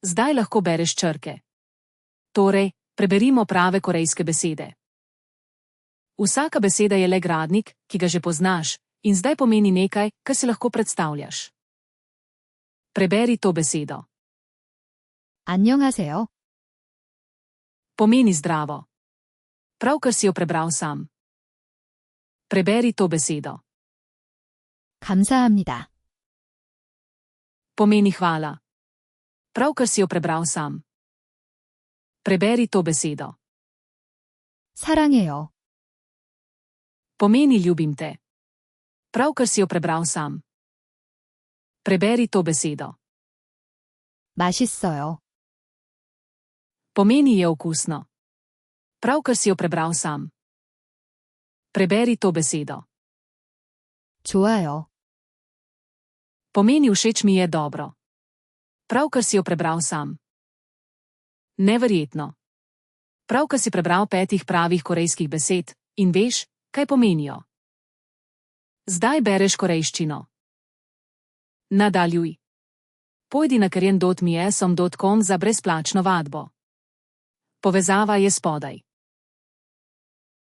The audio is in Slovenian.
Zdaj lahko bereš črke. Torej, preberimo prave korejske besede. Vsaka beseda je le gradnik, ki ga že poznaš, in zdaj pomeni nekaj, kar si lahko predstavljaš. Preberi to besedo. 안녕하세요. Pomeni zdravo. Pravkar si jo prebral sam. Preberi to besedo. 감사합니다. Pomeni hvala. Pravkar si jo prebral sam. Preberi to besedo. 사랑해요. Pomeni ljubim te. Pravkar si jo prebral sam. Preberi to besedo. 맛있어요. Pomeni je okusno. Pravkar si jo prebral sam. Preberi to besedo. 좋아요. Pomeni všeč mi je dobro. Pravkar si jo prebral sam. Neverjetno. Pravkar si prebral 5 pravih korejskih besed in veš, kaj pomenijo. Zdaj bereš korejščino. Nadaljuj. Pojdi na korean.com za brezplačno vadbo. Povezava je spodaj.